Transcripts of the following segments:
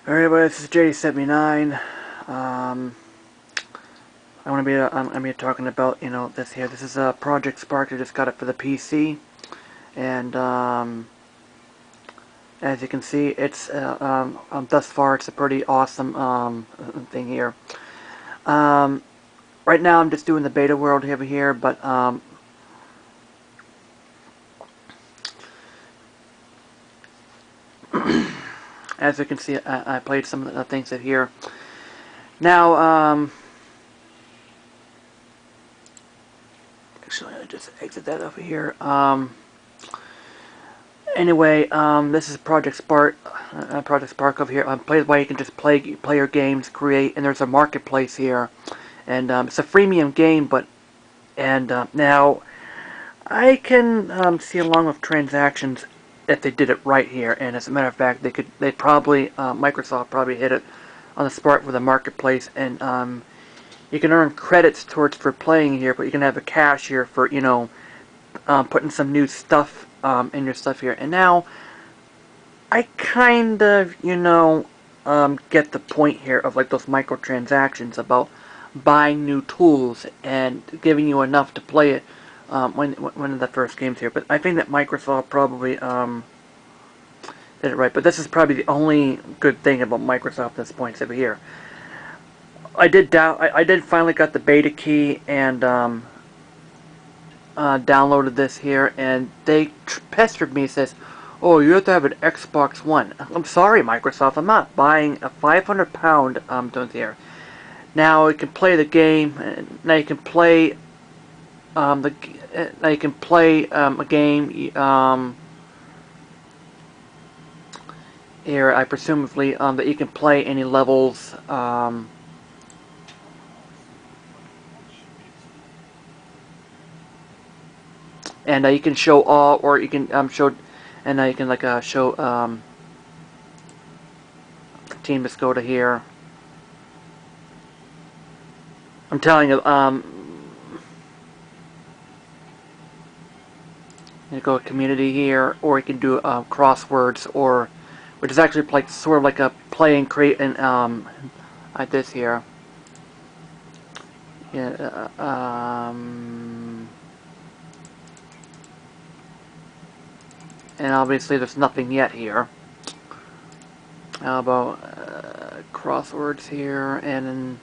Alright, everybody, this is JD79. I'm gonna be talking about this here. This is Project Spark. I just got it for the PC, and as you can see, it's thus far it's a pretty awesome thing here. Right now, I'm just doing the beta world over here, but as you can see, I played some of the things in here. Now, actually, I just exit that over here. Anyway, this is Project Spark. Project Spark over here. Play where you can just play your games, create, and there's a marketplace here, and it's a freemium game. But now I can see along with transactions if they did it right here. And as a matter of fact, they'd probably Microsoft probably hit it on the spot with a marketplace, and you can earn credits for playing here, but you can have a cash here for putting some new stuff in your stuff here. And now I kind of get the point here of like those microtransactions about buying new tools and giving you enough to play it one of the first games here. But I think that Microsoft probably did it right. But this is probably the only good thing about Microsoft at this point over here. I did finally got the beta key and downloaded this here, and they pestered me. Says, "Oh, you have to have an Xbox One." I'm sorry, Microsoft. I'm not buying a 500-pound doing here. Now you can play the game. Now you can play now you can play a game. Here, I presumably that you can play any levels. And you can show all, or you can show, and you can show team. Let's go to here. I'm telling you, you go to community here, or you can do crosswords, or which is actually like sort of like a play and create and like this here. Yeah. And obviously there's nothing yet here. How about crosswords here, and then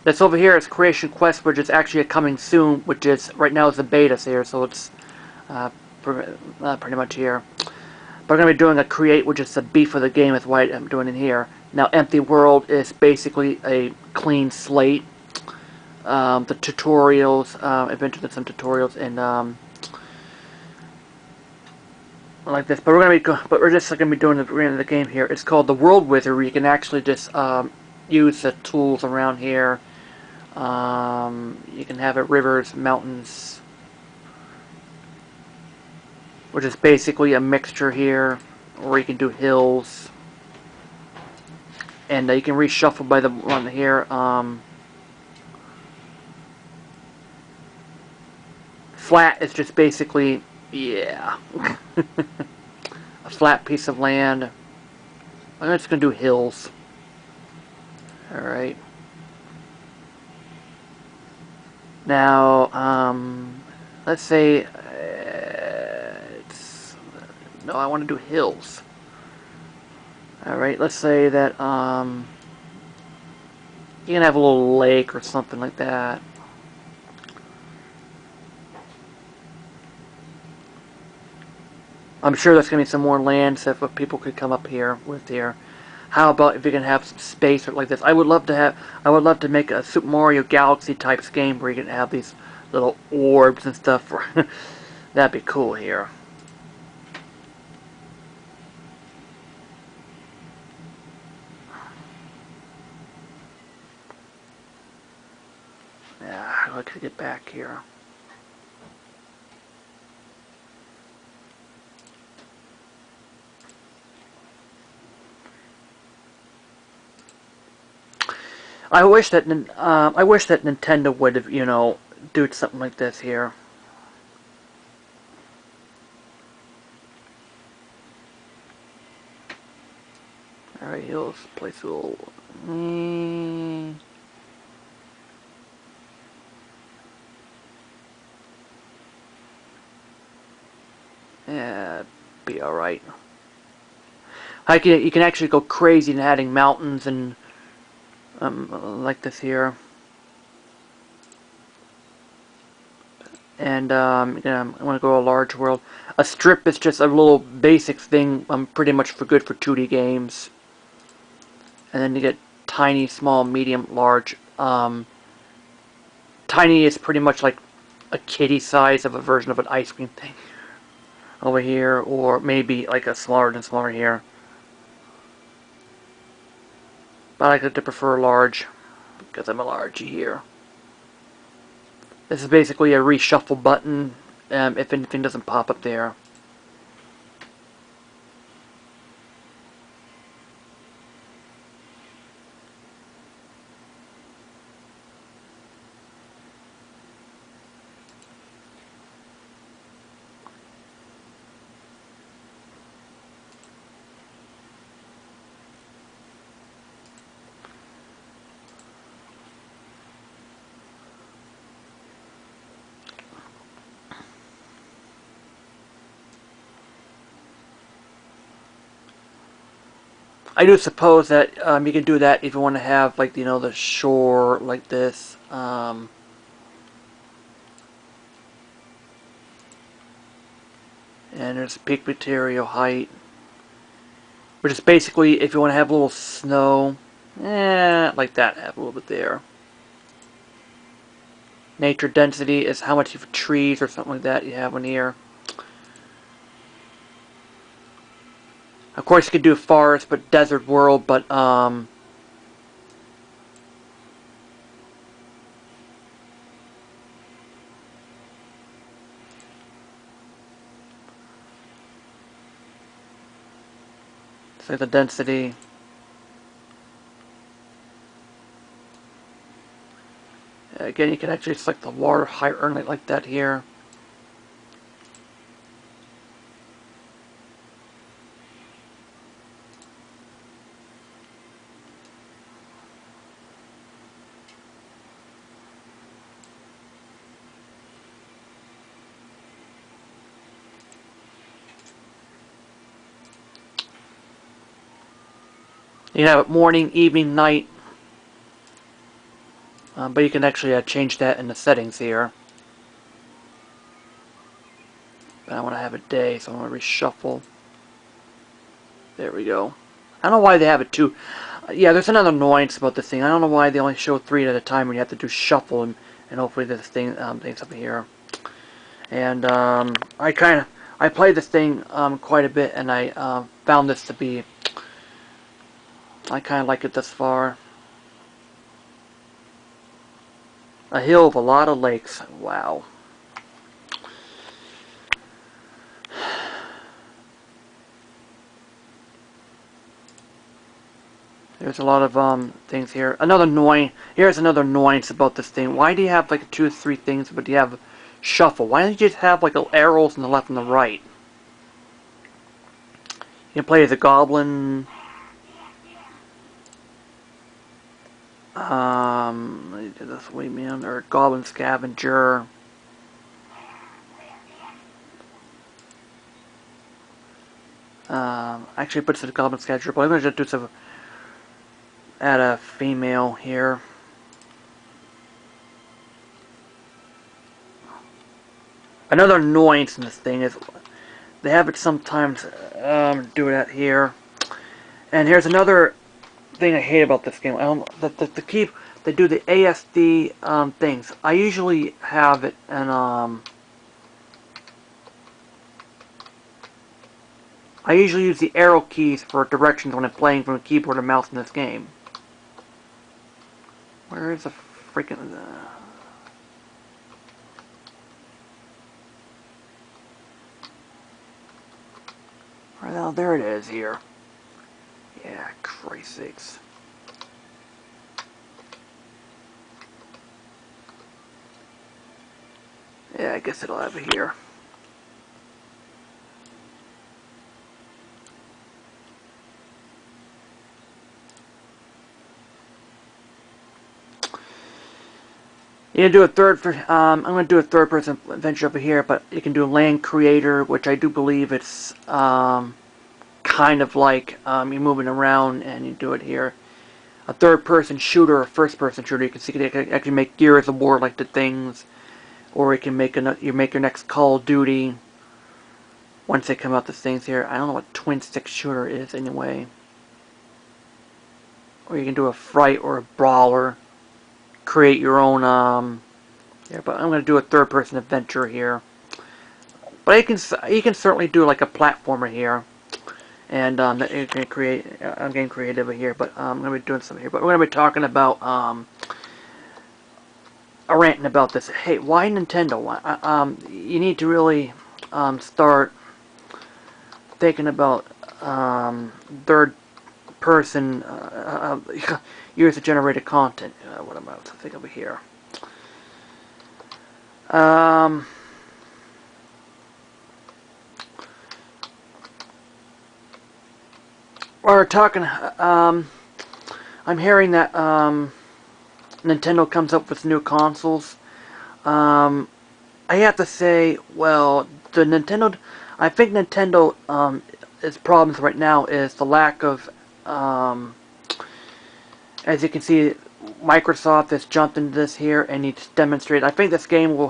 this over here is Creation Quest, which is actually coming soon, which is right now is the beta here, so it's pretty much here. But I'm going to be doing a create, which is the beef of the game, is what I'm doing in here. Now, Empty World is basically a clean slate. The tutorials, I've been to some tutorials, and like this, but we're just going to be doing the game here. It's called the World Wizard, where you can actually just use the tools around here. You can have it rivers, mountains, which is basically a mixture here, or you can do hills, and you can reshuffle by the one here. Flat is just basically, yeah. A flat piece of land. I'm just going to do hills. Alright. Now, let's say, no, I want to do hills. Alright, let's say that, you can have a little lake or something like that. I'm sure there's going to be some more land stuff that people could come up here with here. How about if you can have some space like this? I would love to make a Super Mario Galaxy types game where you can have these little orbs and stuff. That'd be cool here. Yeah, I'd like to get back here. I wish that Nintendo would have, do something like this here. Alright, he'll place a little. Yeah, be alright. You can actually go crazy in adding mountains and like this here. And I'm going to go a large world. A strip is just a little basic thing, pretty much for good for 2D games. And then you get tiny, small, medium, large. Tiny is pretty much like a kitty size of a version of an ice cream thing over here, or maybe like a smaller than smaller here. But I like to prefer large because I'm a large here. This is basically a reshuffle button if anything doesn't pop up there. I do suppose that you can do that if you want to have, like, the shore like this. And there's peak material height, which is basically if you want to have a little snow, like that, have a little bit there. Nature density is how much of trees or something like that you have in here. Of course, you could do forest, but desert world, but say the density. Again, you can actually select the water height or like that here. You can have it morning, evening, night. But you can actually change that in the settings here. But I want to have it day, so I'm going to reshuffle. There we go. I don't know why they have it two. Yeah, there's another annoyance about this thing. I don't know why they only show 3 at a time when you have to do shuffle, and hopefully this thing thing's up here. And I played this thing quite a bit, and I found this to be. I kind of like it thus far. A hill with a lot of lakes. Wow. There's a lot of things here. Here's another annoyance about this thing. Why do you have like 2 or 3 things, but you have shuffle? Why don't you just have like arrows on the left and the right? You can play as a goblin. Let me do this way, man. Or goblin scavenger. Actually, puts it a goblin scavenger, but I'm gonna just do some. Add a female here. Another annoyance in this thing is they have it sometimes do that here. And here's another thing I hate about this game. They do the ASD things. I usually have it and I usually use the arrow keys for directions when I'm playing from a keyboard or mouse in this game. Where is the freaking well, there it is here. Yeah, Christ sakes. Yeah, I guess it'll have it here. You can do a I'm going to do a third-person adventure over here, but you can do Land Creator, which I do believe it's kind of like you're moving around and you do it here. A third-person shooter, a first-person shooter. You can see you can actually make Gears of War like the things, or you can make you make your next Call of Duty. Once they come out, the things here. I don't know what twin-stick shooter is anyway. Or you can do a Fright or a Brawler. Create your own yeah, but I'm going to do a third-person adventure here. But you can certainly do like a platformer here, and you can create a game creative here. But I'm going to be doing something here. But we're going to be talking about ranting about this. Hey, why Nintendo? You need to really start thinking about third-person user-generated content. What am I to think over here? We're talking. I'm hearing that Nintendo comes up with new consoles. I have to say, well, the Nintendo. I think Nintendo its problems right now is the lack of. As you can see, Microsoft has jumped into this here and needs to demonstrate. I think this game will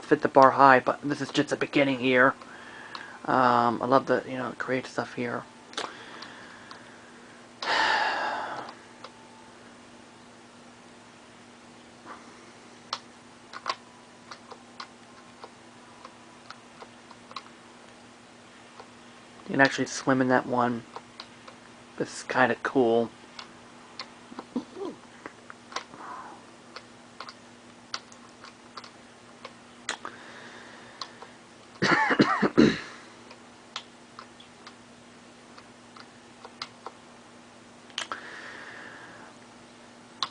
fit the bar high, but this is just the beginning here. I love the create stuff here. You can actually swim in that one. This is kind of cool.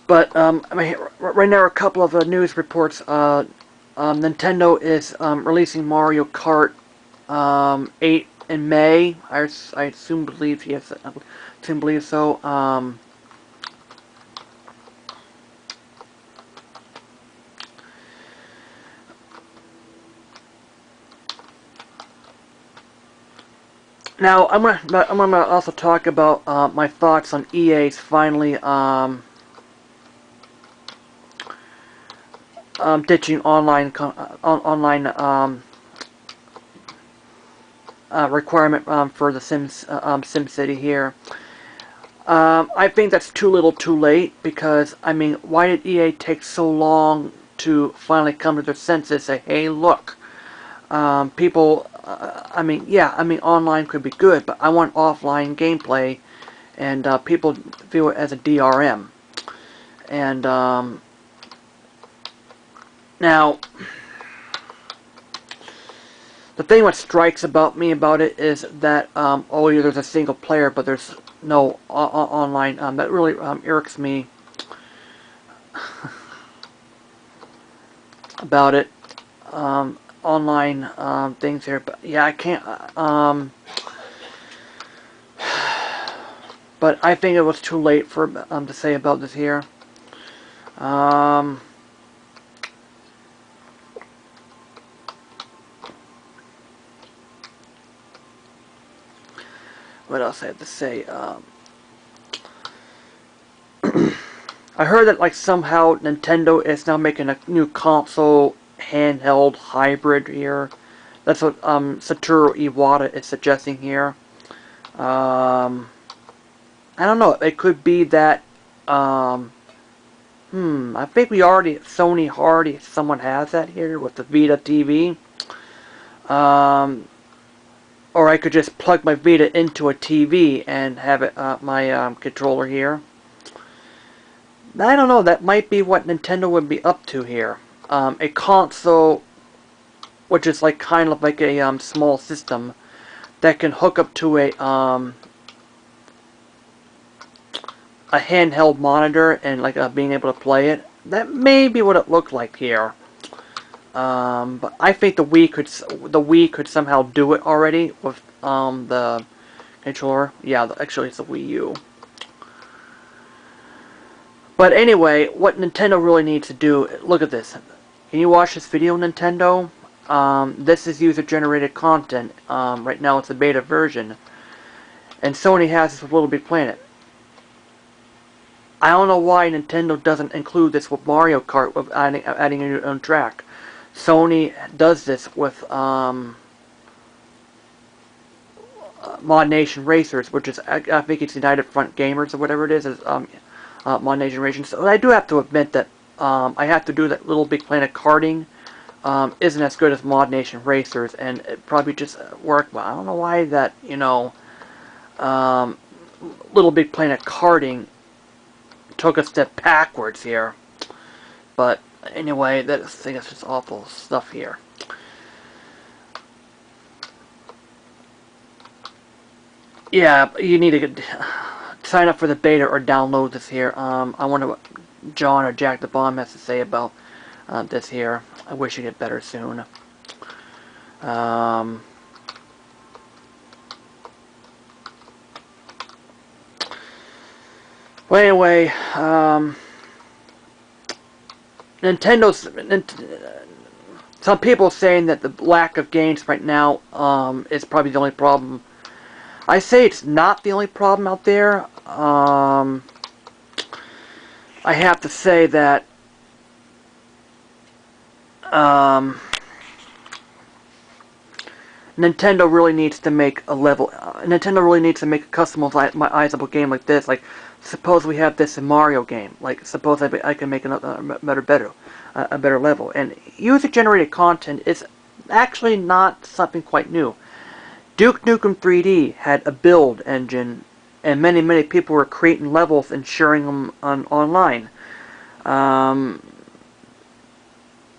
But I mean, right now, a couple of news reports. Nintendo is releasing Mario Kart 8 in May. I assume believe yes, I assume believe so. Now I'm gonna also talk about my thoughts on EA's finally ditching online requirement for the SimCity here. I think that's too little too late, because I mean, why did EA take so long to finally come to their senses and say, hey, look, people, I mean, yeah, I mean, online could be good, but I want offline gameplay, and people view it as a DRM. And now, the thing what strikes me about it is that oh yeah, there's a single player, but there's no online. That really irks me about it. Online things here, but yeah, I can't. But I think it was too late for to say about this here. What else I have to say? I heard that like somehow Nintendo is now making a new console handheld hybrid here. That's what Satoru Iwata is suggesting here. I don't know. It could be that. I think someone has that here with the Vita TV. Or I could just plug my Vita into a TV and have it my controller here. I don't know. That might be what Nintendo would be up to here. A console, which is like kind of like a small system that can hook up to a handheld monitor and like being able to play it. That may be what it looked like here. But I think the Wii could somehow do it already with the controller. Yeah, actually it's the Wii U. But anyway, what Nintendo really needs to do, look at this. Can you watch this video, Nintendo? This is user-generated content. Right now it's a beta version. And Sony has this with Little Big Planet. I don't know why Nintendo doesn't include this with Mario Kart, with adding a new own track. Sony does this with Mod Nation Racers, which is, I think it's United Front Gamers or whatever it is Mod Nation Racers. So I do have to admit that I have to do that Little Big Planet karting isn't as good as Mod Nation Racers, and it probably just worked well. I don't know why that, Little Big Planet karting took a step backwards here. But anyway, I think it's just awful stuff here. Yeah, you need to sign up for the beta or download this here. I wonder what John or Jack the Bomb has to say about this here. I wish it get better soon. Well, anyway, some people saying that the lack of games right now is probably the only problem. I say it's not the only problem out there. I have to say that Nintendo really needs to make a level. Nintendo really needs to make a customizable game like this. Like, suppose we have this in Mario game. Like, suppose I can make a better level. And user-generated content is actually not something quite new. Duke Nukem 3D had a build engine, and many people were creating levels and sharing them online.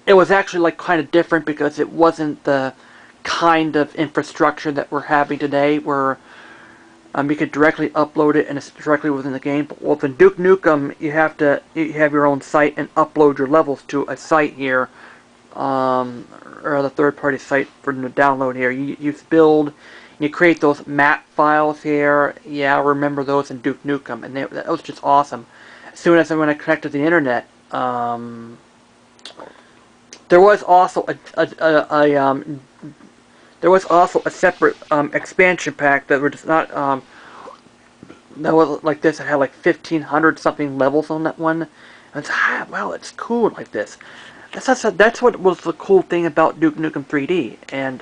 It was actually like kind of different because it wasn't the kind of infrastructure that we're having today, where you could directly upload it and it's directly within the game. But with Duke Nukem, you have your own site and upload your levels to a site here, or the third-party site for the download here. You build, you create those map files here. Yeah, I remember those in Duke Nukem, and that was just awesome. As soon as I connected to the internet, there was also a separate expansion pack that were just not that was like this. It had like 1,500 something levels on that one. And it's wow, it's cool like this. That's what was the cool thing about Duke Nukem 3D. And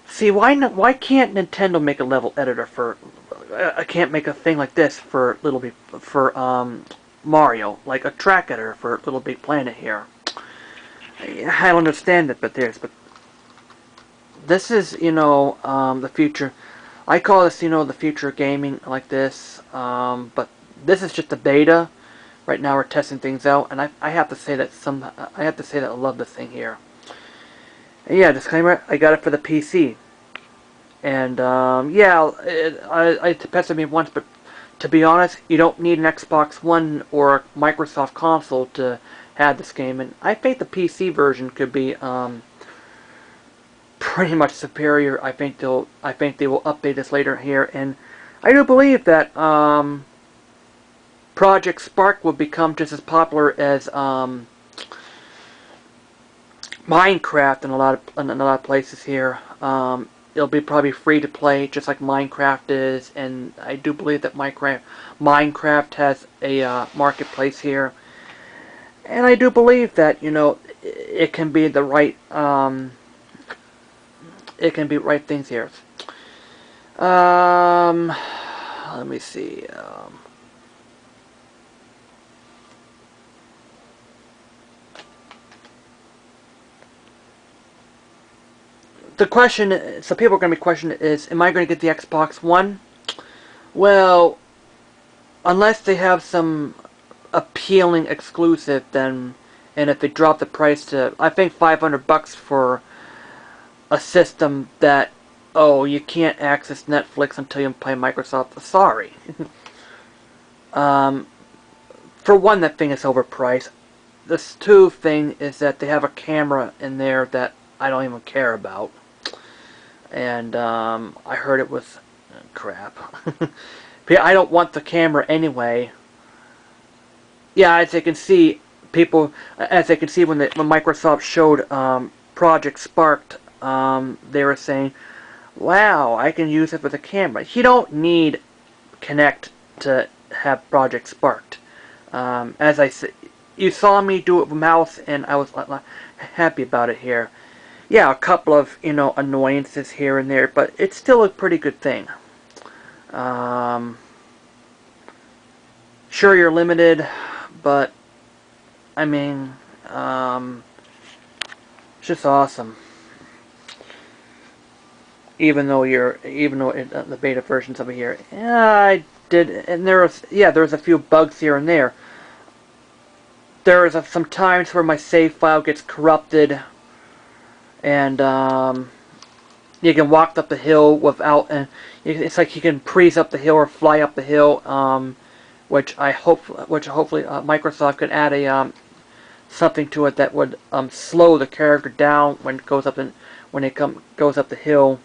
see, why can't Nintendo make a level editor for? I can't make a thing like this for Mario, like a track editor for Little Big Planet here. I don't understand it, but this is, the future. I call this, the future of gaming like this. But this is just a beta. Right now we're testing things out, and I have to say that I love this thing here. And yeah, disclaimer: I got it for the PC, and yeah, it tested me once, but to be honest, you don't need an Xbox One or a Microsoft console to have this game, and I think the PC version could be pretty much superior. I think they will update this later here, and I do believe that Project Spark will become just as popular as Minecraft in a lot of places here. It'll be probably free to play, just like Minecraft is, and I do believe that Minecraft has a marketplace here, and I do believe that it can be the right things here. Let me see. The question, so people are going to be questioning is, am I going to get the Xbox One? Well, unless they have some appealing exclusive, then, and if they drop the price to, I think $500 for a system that, oh, you can't access Netflix until you play Microsoft. Sorry. For one, that thing is overpriced. This two thing is that they have a camera in there that I don't even care about. And I heard it was crap. But I don't want the camera anyway. yeah, as they can see, as they can see when Microsoft showed Project Spark, they were saying, "Wow, I can use it with a camera." You don't need Kinect to have Project Sparked. As I said, you saw me do it with mouse, and I was happy about it here. Yeah, a couple of annoyances here and there, but it's still a pretty good thing. Um, sure, you're limited, but I mean, it's just awesome. Even though the beta versions of it here, yeah, I did, and there was a few bugs here and there. There is some times where my save file gets corrupted, and you can walk up the hill without, and it's like you can breeze up the hill or fly up the hill, which hopefully Microsoft could add a something to it that would slow the character down when it goes up goes up the hill,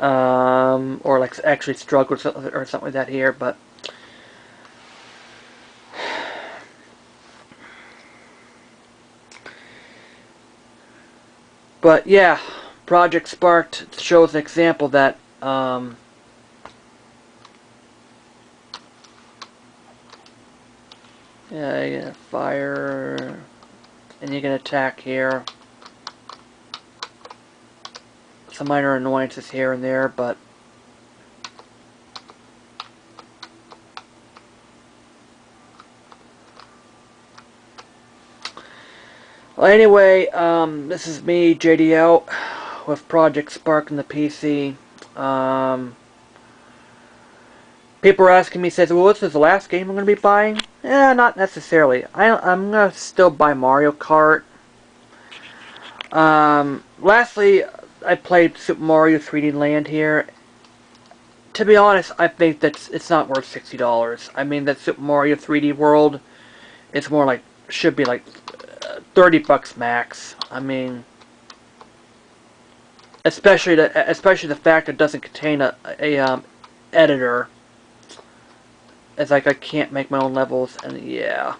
or like actually struggle or something like that here, but yeah, Project Spark shows an example that yeah, you can fire, and you can attack here. Some minor annoyances here and there, but well, anyway, this is me, JDL, with Project Spark in the PC. People are asking me, well, this is the last game I'm going to be buying? Not necessarily. I'm going to still buy Mario Kart. Lastly, I played Super Mario 3D Land here. To be honest, I think that it's not worth $60. I mean, that Super Mario 3D World, it's more like, should be like $30 max. I mean, especially the fact it doesn't contain a editor. It's like I can't make my own levels, and yeah.